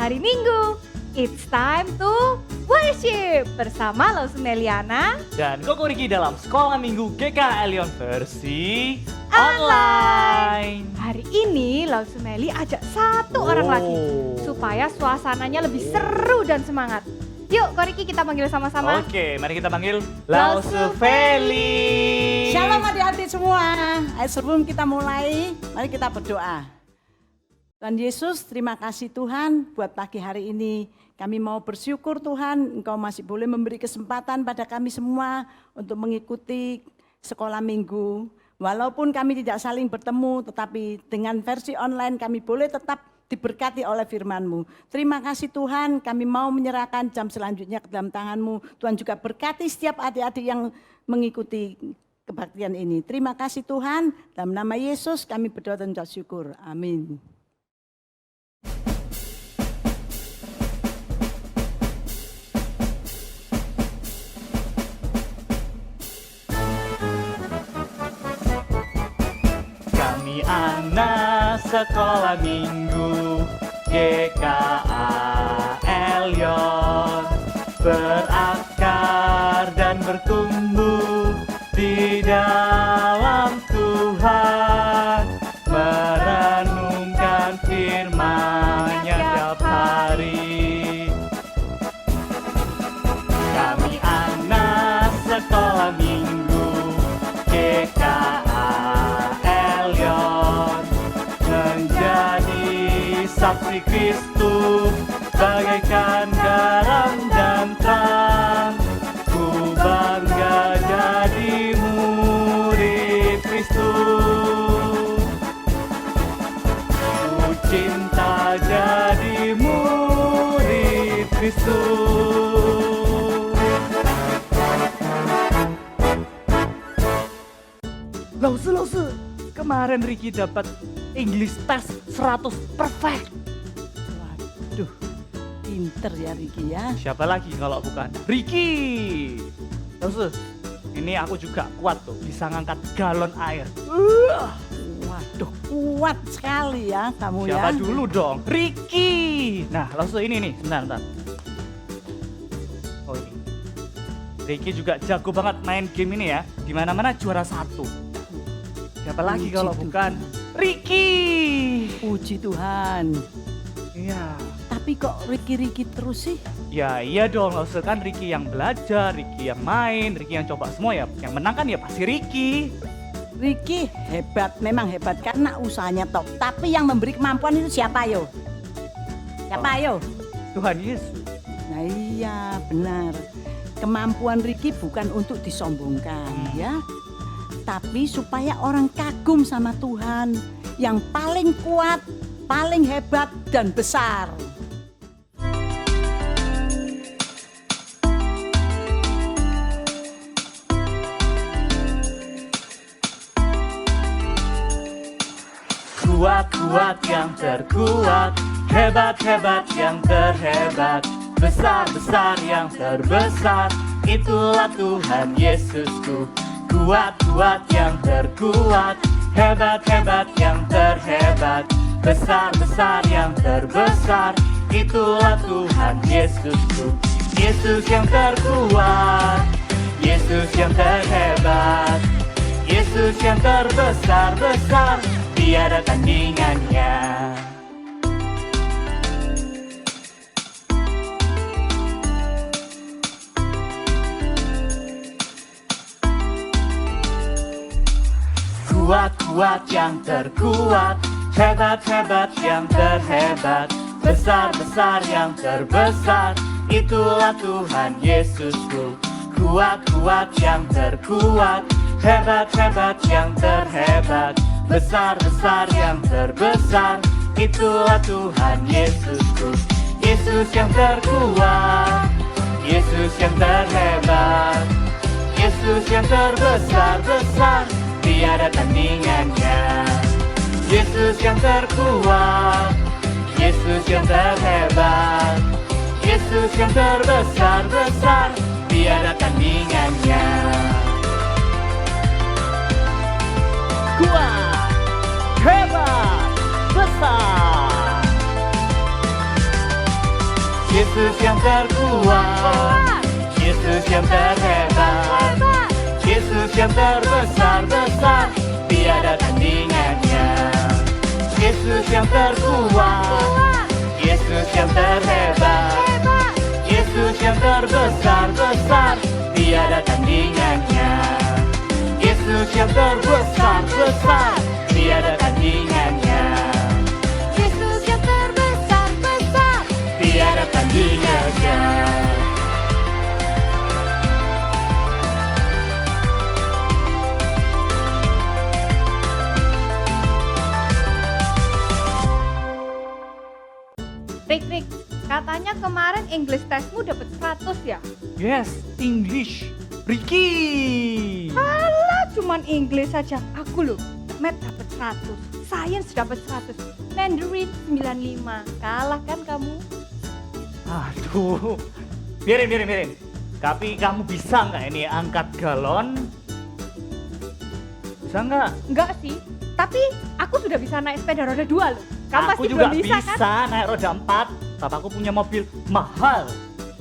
hari Minggu. It's time to worship bersama Lausu Meliana dan Koko Riki dalam Sekolah Minggu GK Elion versi online. Hari ini Lausu Meli ajak satu orang lagi supaya suasananya lebih seru dan semangat. Yuk Ko Riki kita panggil sama-sama. Oke, mari kita panggil Lausu Feli. Shalom adik-adik semua. Sebelum kita mulai, mari kita berdoa. Tuhan Yesus, terima kasih Tuhan buat pagi hari ini. Kami mau bersyukur Tuhan, Engkau masih boleh memberi kesempatan pada kami semua untuk mengikuti sekolah minggu. Walaupun kami tidak saling bertemu, tetapi dengan versi online kami boleh tetap diberkati oleh firman-Mu. Terima kasih Tuhan, kami mau menyerahkan jam selanjutnya ke dalam tangan-Mu. Tuhan juga berkati setiap adik-adik yang mengikuti kebaktian ini. Terima kasih Tuhan, dalam nama Yesus kami berdoa dan ucap syukur. Amin. Kami anak Sekolah Minggu GKA Elion, berakar dan bertumbuh di dalam Tuhan, merenungkan firman-Nya tiap hari. Kami anak Sekolah Minggu GKA Elion, menjadi saksi Kristus bagaikan garam dan terang. Ku bangga jadi murid Kristus, ku cinta jadi murid Kristus. Lausu, kemarin Riki dapat English test 100 perfect. Waduh, pinter ya Riki ya. Siapa lagi kalau bukan Riki? Lausu, ini aku juga kuat tuh, bisa ngangkat galon air. Waduh, kuat sekali ya kamu Siapa ya. dulu dong? Riki. Nah, Lausu ini nih, sebentar. Oh ini. Riki juga jago banget main game ini ya. Di mana-mana juara 1. Siapa lagi Puji kalau Tuhan. bukan Riki? Puji Tuhan. Iya. Tapi kok Riki terus sih? Ya iya dong, Lausu kan Riki yang belajar, Riki yang main, Riki yang coba semua ya. Yang menang kan ya pasti Riki. Riki hebat, memang hebat karena usahanya top. Tapi yang memberi kemampuan itu siapa yo? Siapa yo? Tuhan Yesus. Nah iya benar. Kemampuan Riki bukan untuk disombongkan ya. Tapi supaya orang kagum sama Tuhan yang paling kuat, paling hebat dan besar. Kuat-kuat yang terkuat, hebat-hebat yang terhebat, besar-besar yang terbesar, itulah Tuhan Yesusku. Kuat-kuat yang terkuat, hebat-hebat yang terhebat, besar-besar yang terbesar, itulah Tuhan Yesusku. Yesus yang terkuat, Yesus yang terhebat, Yesus yang terbesar-besar, tiada tandingannya. Kuat-kuat yang terkuat, hebat-hebat yang terhebat, besar-besar yang terbesar, itulah Tuhan Yesusku. Kuat-kuat yang terkuat, hebat-hebat yang terhebat, besar-besar yang terbesar, itulah Tuhan Yesusku. Yesus yang terkuat, Yesus yang terhebat, Yesus yang terbesar-besar, tiada tandingannya. Yesus yang terkuat, Yesus yang terhebat, Yesus yang terbesar-besar, tiada tandingannya. Kuat, hebat, besar. Yesus yang terkuat, Yesus yang terhebat, Yesus yang terbesar-besar, tiada tandingannya. Yesus yang terkuat, Yesus yang terhebat, Yesus yang terbesar-besar, tiada tandingannya. Yesus yang terbesar-besar, tiada tandingannya. Yesus yang terbesar-besar. Tiada tandingannya. Rik, katanya kemarin English testmu dapat 100 ya? Yes, English. Ricky. Alah, cuman English saja. Aku loh, Math dapat 100, Science dapat 100, Mandarin 95. Kalah kan kamu? Aduh. Biarin. Tapi kamu bisa nggak ini angkat galon? Bisa nggak? Enggak sih, tapi aku sudah bisa naik sepeda roda 2 loh. Kamu Aku pasti juga belum bisa kan? naik roda 4. Papaku punya mobil mahal.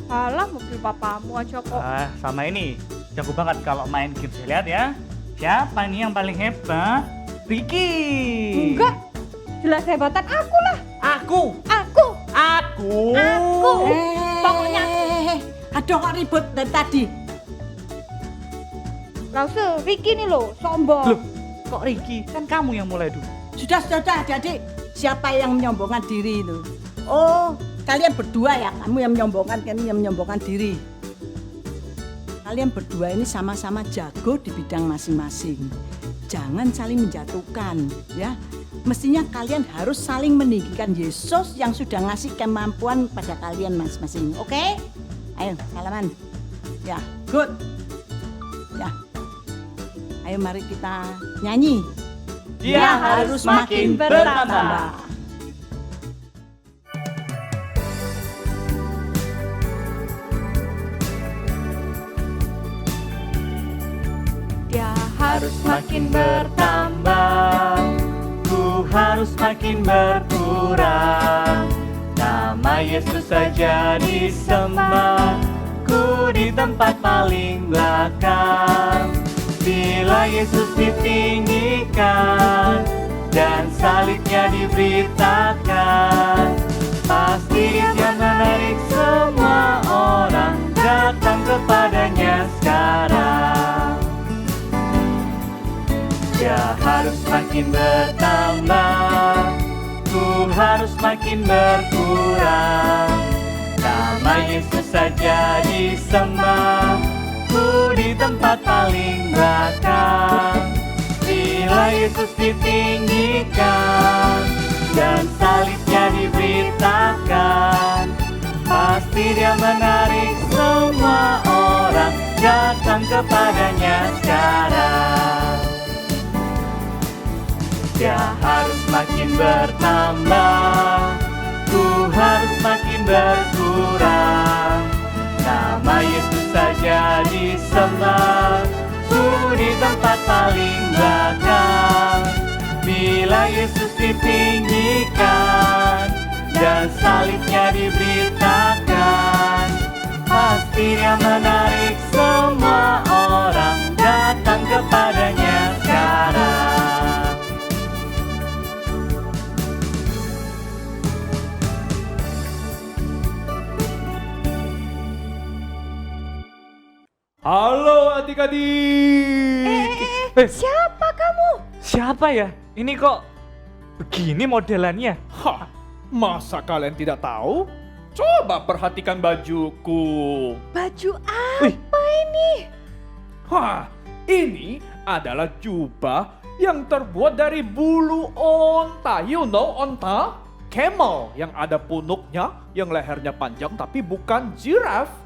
Alah, mobil papamu aja kok. Sama ini. Jago banget kalau main game. Saya lihat ya. Siapa ini yang paling hebat? Ricky. Enggak, jelas hebatan aku lah. Aku. Pokoknya aduh kok ribut dari tadi. Lause, Ricky nih loh, sombong. Loh, kok Ricky? Kan kamu yang mulai dulu. Sudah, adik-adik. Siapa yang menyombongkan diri itu? Oh, kalian berdua ya, kamu yang menyombongkan diri. Kalian berdua ini sama-sama jago di bidang masing-masing. Jangan saling menjatuhkan, ya. Mestinya kalian harus saling meninggikan Yesus yang sudah ngasih kemampuan pada kalian masing-masing. Oke? Ayo, salaman. Ya, good. Ya. Ayo mari kita nyanyi. Dia harus makin bertambah. Dia harus makin bertambah, ku harus makin berkurang. Nama Yesus saja disembah, ku di tempat paling belakang. Bila Yesus ditinggikan dan salibnya diberitakan, pasti Dia menarik semua orang datang kepadanya sekarang. Dia harus makin bertambah, ku harus makin berkurang. Nama Yesus saja disembah, ku di tempat paling belakang. Bila Yesus ditinggikan dan salibnya diberitakan, pasti Dia menarik semua orang datang kepadanya sekarang. Dia harus makin bertambah, ku harus makin berkurang. Nama Yesus saja disembah, ku di tempat paling belakang. Bila Yesus ditinggikan dan salibnya diberitakan, pasti Dia menarik semua orang datang kepadanya sekarang. Halo adik-adik. Siapa kamu? Siapa ya? Ini kok begini modelannya? Hah, masa kalian tidak tahu? Coba perhatikan bajuku. Baju apa ini? Hah, ini adalah jubah yang terbuat dari bulu onta. You know onta? Camel yang ada punuknya, yang lehernya panjang tapi bukan giraffe.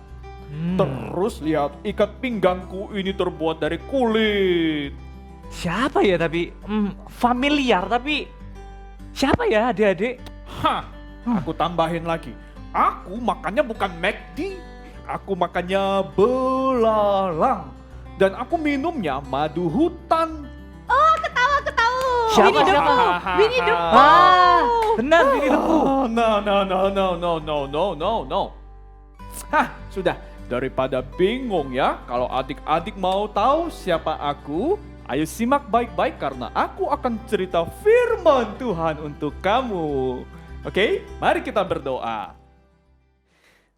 Terus lihat ikat pinggangku ini terbuat dari kulit. Siapa ya tapi familiar tapi siapa ya adik-adik? Hah, aku tambahin lagi. Aku makannya bukan McD, aku makannya belalang. Dan aku minumnya madu hutan. Oh, ketawa. Siapa, Winnie the siapa? Pooh. Winnie the Pooh. Ah, benar Winnie the Pooh. No. Sudah. Daripada bingung ya, kalau adik-adik mau tahu siapa aku, ayo simak baik-baik karena aku akan cerita firman Tuhan untuk kamu. Oke, mari kita berdoa.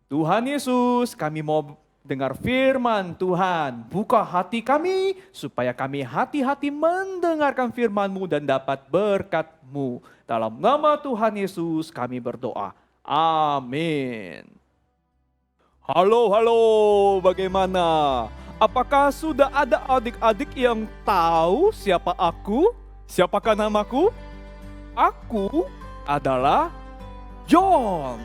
Tuhan Yesus, kami mau dengar firman Tuhan. Buka hati kami supaya kami hati-hati mendengarkan firman-Mu dan dapat berkat-Mu. Dalam nama Tuhan Yesus kami berdoa. Amin. Halo, bagaimana? Apakah sudah ada adik-adik yang tahu siapa aku? Siapakah namaku? Aku adalah John.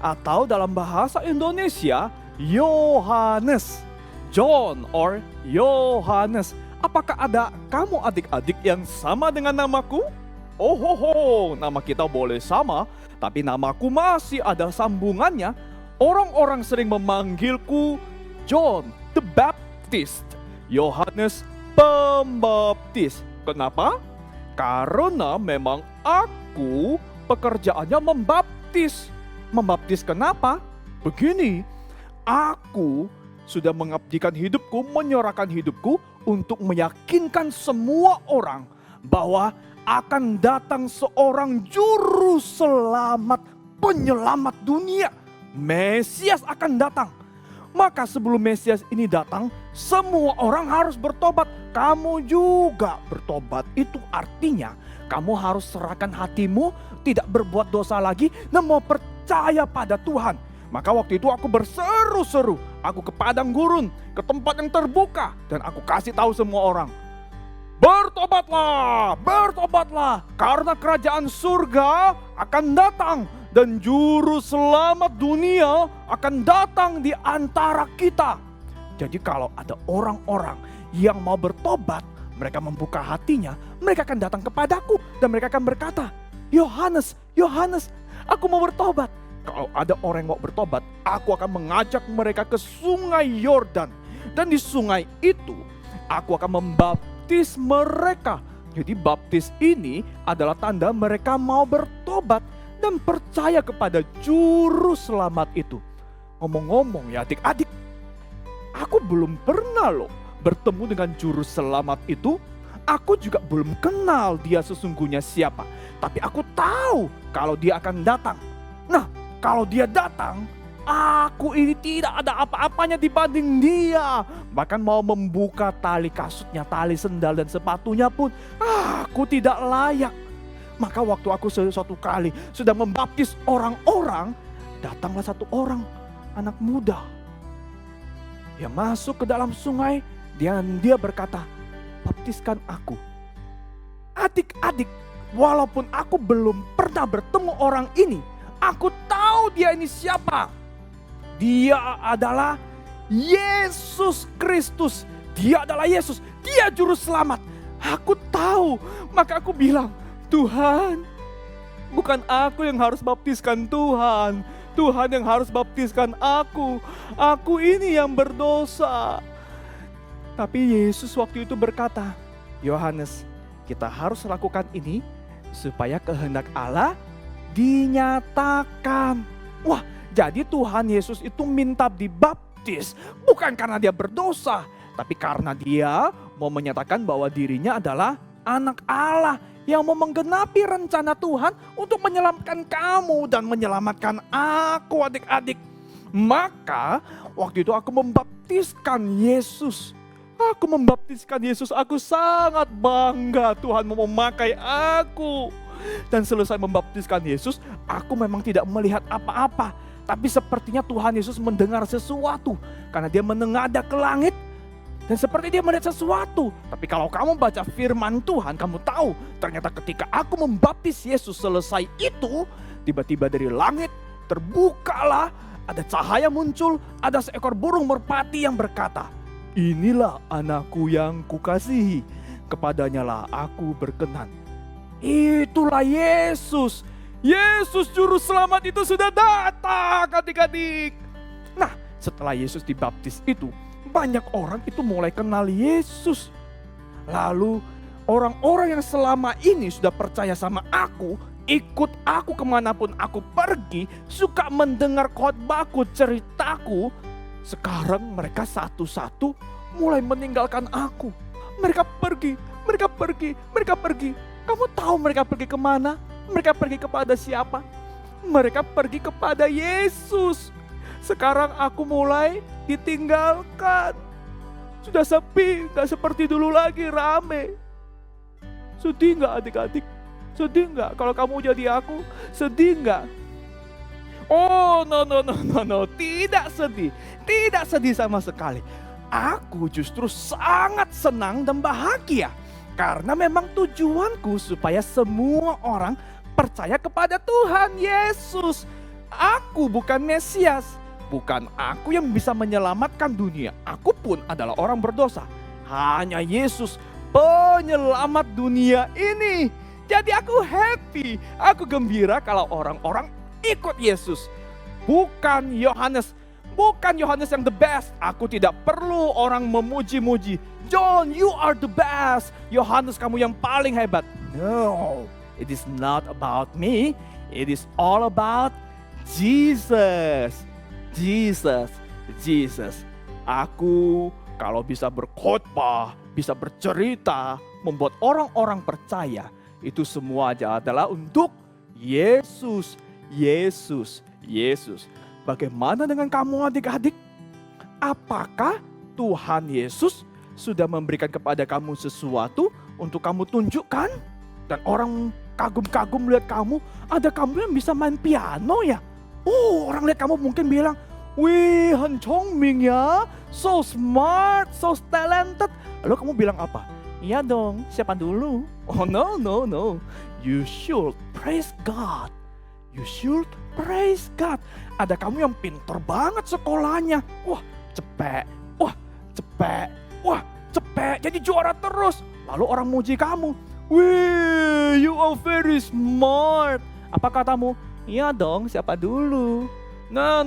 Atau dalam bahasa Indonesia, Yohanes. John or Yohanes. Apakah ada kamu adik-adik yang sama dengan namaku? Oh, nama kita boleh sama, tapi namaku masih ada sambungannya. Orang-orang sering memanggilku John the Baptist, Yohanes Pembaptis. Kenapa? Karena memang aku pekerjaannya membaptis. Membaptis kenapa? Begini, aku sudah mengabdikan hidupku, menyerahkan hidupku untuk meyakinkan semua orang bahwa akan datang seorang juru selamat, penyelamat dunia. Mesias akan datang. Maka sebelum Mesias ini datang, semua orang harus bertobat. Kamu juga bertobat. Itu artinya kamu harus serahkan hatimu, tidak berbuat dosa lagi, dan mau percaya pada Tuhan. Maka waktu itu aku berseru-seru. Aku ke padang gurun, ke tempat yang terbuka. Dan aku kasih tahu semua orang. Bertobatlah, bertobatlah. Karena kerajaan surga akan datang. Dan juru selamat dunia akan datang di antara kita. Jadi kalau ada orang-orang yang mau bertobat, mereka membuka hatinya, mereka akan datang kepadaku. Dan mereka akan berkata, Yohanes, aku mau bertobat. Kalau ada orang yang mau bertobat, aku akan mengajak mereka ke sungai Yordan. Dan di sungai itu, aku akan membaptis mereka. Jadi baptis ini adalah tanda mereka mau bertobat dan percaya kepada juru selamat itu. Ngomong-ngomong ya adik-adik, aku belum pernah loh bertemu dengan juru selamat itu. Aku juga belum kenal dia sesungguhnya siapa. Tapi aku tahu kalau dia akan datang. Nah, kalau dia datang, aku ini tidak ada apa-apanya dibanding dia. Bahkan mau membuka tali kasutnya, tali sendal dan sepatunya pun aku tidak layak. Maka waktu aku suatu kali sudah membaptis orang-orang, datanglah satu orang, anak muda. Dia masuk ke dalam sungai dan dia berkata, baptiskan aku. Adik-adik, walaupun aku belum pernah bertemu orang ini, aku tahu dia ini siapa. Dia adalah Yesus Kristus. Dia adalah Yesus, dia juru selamat. Aku tahu, maka aku bilang, Tuhan, bukan aku yang harus baptiskan Tuhan. Tuhan yang harus baptiskan aku. Aku ini yang berdosa. Tapi Yesus waktu itu berkata, Yohanes, kita harus lakukan ini supaya kehendak Allah dinyatakan. Wah, jadi Tuhan Yesus itu minta dibaptis bukan karena dia berdosa, tapi karena dia mau menyatakan bahwa dirinya adalah anak Allah yang mau menggenapi rencana Tuhan untuk menyelamatkan kamu dan menyelamatkan aku adik-adik. Maka waktu itu aku membaptiskan Yesus. Aku membaptiskan Yesus, aku sangat bangga Tuhan mau memakai aku. Dan selesai membaptiskan Yesus, aku memang tidak melihat apa-apa. Tapi sepertinya Tuhan Yesus mendengar sesuatu. Karena dia menengadah ke langit. Dan seperti dia melihat sesuatu. Tapi kalau kamu baca firman Tuhan, kamu tahu ternyata ketika aku membaptis Yesus selesai itu, tiba-tiba dari langit terbukalah, ada cahaya muncul, ada seekor burung merpati yang berkata, inilah anakku yang kukasihi, kepadanya lah aku berkenan. Itulah Yesus. Yesus juru selamat itu sudah datang adik-adik. Nah, setelah Yesus dibaptis itu, banyak orang itu mulai kenal Yesus. Lalu orang-orang yang selama ini sudah percaya sama aku, ikut aku kemanapun aku pergi, suka mendengar khotbahku, ceritaku. Sekarang mereka satu-satu mulai meninggalkan aku. Mereka pergi. Kamu tahu mereka pergi kemana? Mereka pergi kepada siapa? Mereka pergi kepada Yesus. Sekarang aku mulai ditinggalkan. Sudah sepi, gak seperti dulu lagi rame. Sedih gak adik-adik? Sedih gak kalau kamu jadi aku? Sedih gak? Oh no, tidak sedih sama sekali. Aku justru sangat senang dan bahagia. Karena memang tujuanku supaya semua orang percaya kepada Tuhan Yesus. Aku bukan Mesias. Bukan aku yang bisa menyelamatkan dunia. Aku pun adalah orang berdosa. Hanya Yesus penyelamat dunia ini. Jadi aku happy. Aku gembira kalau orang-orang ikut Yesus. Bukan Yohanes yang the best. Aku tidak perlu orang memuji-muji. John, you are the best. Yohanes, kamu yang paling hebat. No, it is not about me. It is all about Jesus. Aku kalau bisa berkhotbah, bisa bercerita, membuat orang-orang percaya, itu semua adalah untuk Yesus. Bagaimana dengan kamu adik-adik? Apakah Tuhan Yesus sudah memberikan kepada kamu sesuatu untuk kamu tunjukkan? Dan orang kagum-kagum lihat kamu, ada kamu yang bisa main piano ya? Oh, orang lihat kamu mungkin bilang, wih,很聪明ya, so smart, so talented. Lalu kamu bilang apa? Iya dong, siapa dulu? Oh no. You should praise God. Ada kamu yang pinter banget sekolahnya. Wah, cepet. Jadi juara terus. Lalu orang muji kamu. Wih, you are very smart. Apa katamu? Iya dong, siapa dulu? No.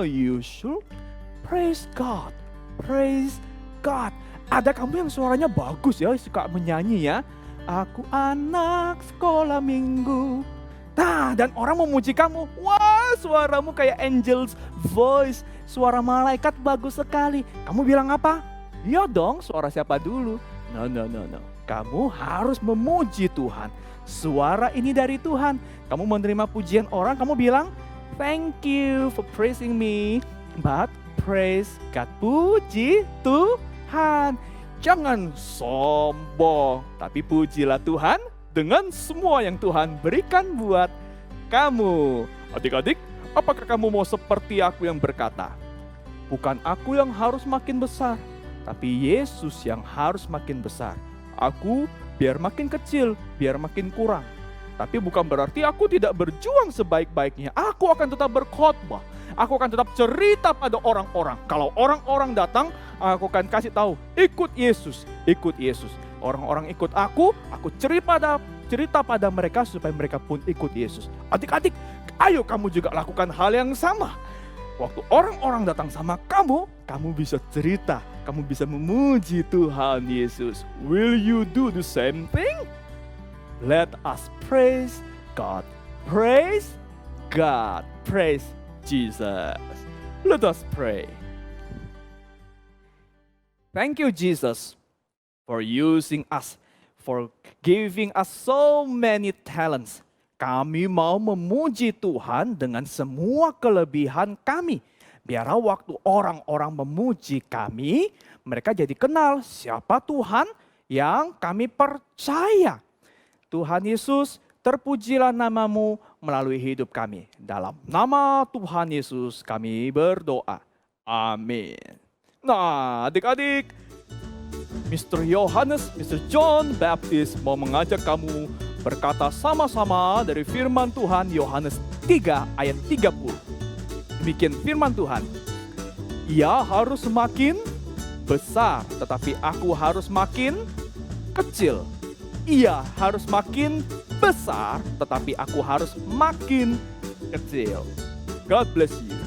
You should praise God. Ada kamu yang suaranya bagus ya, suka menyanyi ya. Aku anak sekolah minggu. Nah, dan orang memuji kamu. Wah, suaramu kayak angel's voice. Suara malaikat bagus sekali. Kamu bilang apa? Iya dong, suara siapa dulu? No. Kamu harus memuji Tuhan. Suara ini dari Tuhan. Kamu menerima pujian orang, kamu bilang, thank you for praising me. But praise God. Puji Tuhan. Jangan sombong, tapi pujilah Tuhan dengan semua yang Tuhan berikan buat kamu. Adik-adik, apakah kamu mau seperti aku yang berkata, bukan aku yang harus makin besar, tapi Yesus yang harus makin besar. Aku biar makin kecil, biar makin kurang. Tapi bukan berarti aku tidak berjuang sebaik-baiknya. Aku akan tetap berkhotbah. Aku akan tetap cerita pada orang-orang. Kalau orang-orang datang, aku akan kasih tahu, ikut Yesus. Orang-orang ikut aku cerita pada mereka supaya mereka pun ikut Yesus. Adik-adik, ayo kamu juga lakukan hal yang sama. Waktu orang-orang datang sama kamu bisa cerita, kamu bisa memuji Tuhan Yesus. Will you do the same thing? Let us praise God. Praise God. Praise Jesus. Let us pray. Thank you, Jesus, for using us, for giving us so many talents. Kami mau memuji Tuhan dengan semua kelebihan kami. Biar waktu orang-orang memuji kami, mereka jadi kenal siapa Tuhan yang kami percaya. Tuhan Yesus, terpujilah namamu melalui hidup kami. Dalam nama Tuhan Yesus kami berdoa. Amin. Nah, adik-adik, Mr. Yohanes, Mr. John Baptist mau mengajak kamu berkata sama-sama dari firman Tuhan Yohanes 3 ayat 30. Demikian firman Tuhan. Ia harus semakin besar, tetapi aku harus makin kecil. Ia harus makin besar, tetapi aku harus makin kecil. God bless you.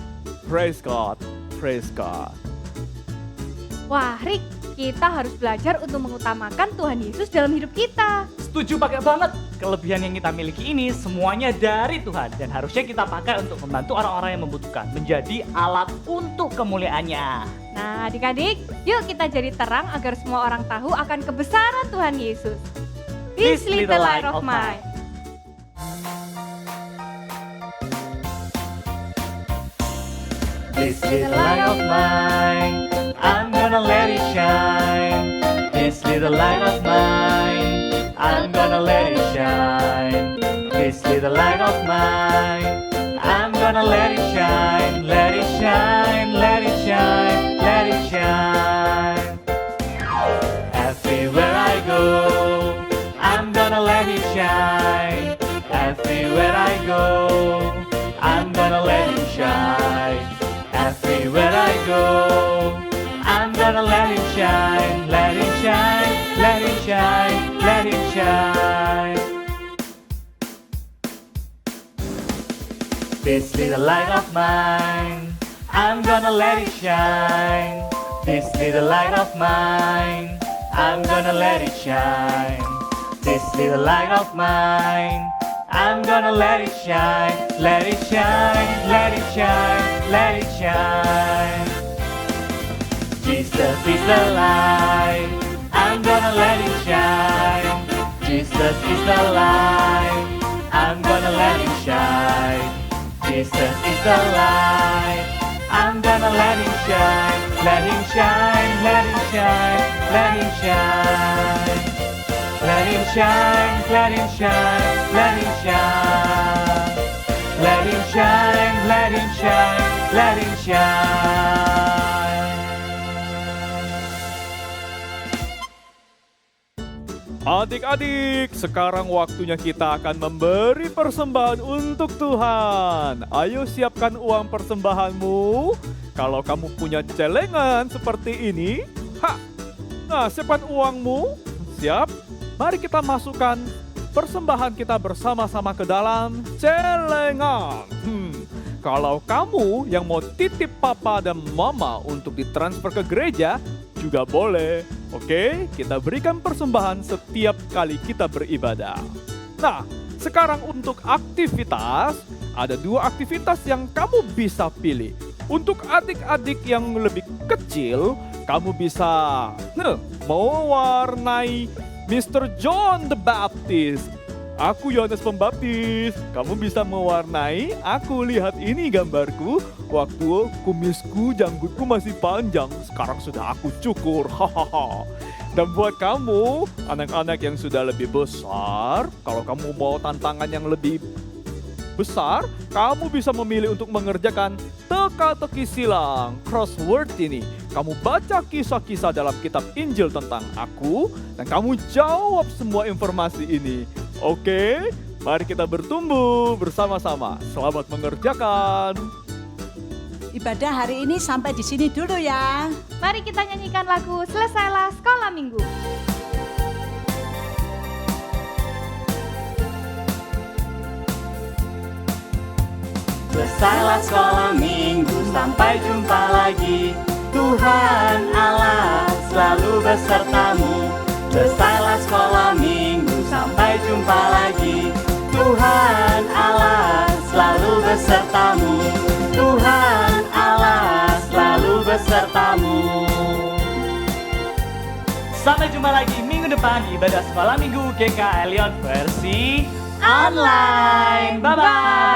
Praise God. Praise God. Wah, Rick, kita harus belajar untuk mengutamakan Tuhan Yesus dalam hidup kita. Setuju pakai banget. kelebihan yang kita miliki ini semuanya dari Tuhan dan harusnya kita pakai untuk membantu orang-orang yang membutuhkan, menjadi alat untuk kemuliaannya. Nah, adik-adik, yuk kita jadi terang agar semua orang tahu akan kebesaran Tuhan Yesus. This little light of mine. This little light of mine, I'm gonna let it shine. This little light of mine, I'm gonna let it shine. This little light of mine, I'm gonna let it shine. Let it shine, let it shine, let it shine. Everywhere I go, I'm gonna let it shine. Everywhere I go, I'm gonna let it shine. Everywhere I go, I'm gonna let it shine, let it shine, let it shine, let it shine. This little light of mine, I'm gonna let it shine. This little light of mine, I'm gonna let it shine. This little light of mine, I'm gonna let it shine, let it shine, let it shine, let it shine. Jesus is the light, I'm gonna let it shine. Jesus is the light, I'm gonna let it shine. Jesus is the light, I'm gonna let it shine, let it shine, let it shine, let it shine. Let it shine, let it shine, let it shine. Let it shine, let it shine, let it shine. Adik-adik, sekarang waktunya kita akan memberi persembahan untuk Tuhan. Ayo siapkan uang persembahanmu. Kalau kamu punya celengan seperti ini, nah siapkan uangmu. Siap? Mari kita masukkan persembahan kita bersama-sama ke dalam celengan. Kalau kamu yang mau titip papa dan mama untuk ditransfer ke gereja, juga boleh. Oke, kita berikan persembahan setiap kali kita beribadah. Nah, sekarang untuk aktivitas, ada 2 aktivitas yang kamu bisa pilih. Untuk adik-adik yang lebih kecil, kamu bisa mewarnai Mr. John the Baptist. Aku Yohanes Pembaptis. Kamu bisa mewarnai. Aku lihat ini gambarku. Waktu kumisku, janggutku masih panjang. Sekarang sudah aku cukur. Hahaha. Dan buat kamu, anak-anak yang sudah lebih besar, kalau kamu mau tantangan yang lebih besar, kamu bisa memilih untuk mengerjakan teka-teki silang, crossword ini. Kamu baca kisah-kisah dalam kitab Injil tentang aku, dan kamu jawab semua informasi ini. Oke, mari kita bertumbuh bersama-sama. Selamat mengerjakan. Ibadah hari ini sampai di sini dulu ya. Mari kita nyanyikan lagu Selesailah Sekolah Minggu. Selesailah sekolah minggu, sampai jumpa lagi. Tuhan Allah selalu besertamu. Selesailah sekolah minggu, sampai jumpa lagi. Tuhan Allah selalu besertamu. Tuhan Allah selalu besertamu. Sampai jumpa lagi minggu depan di ibadah sekolah minggu GK Elliot versi online. Bye-bye.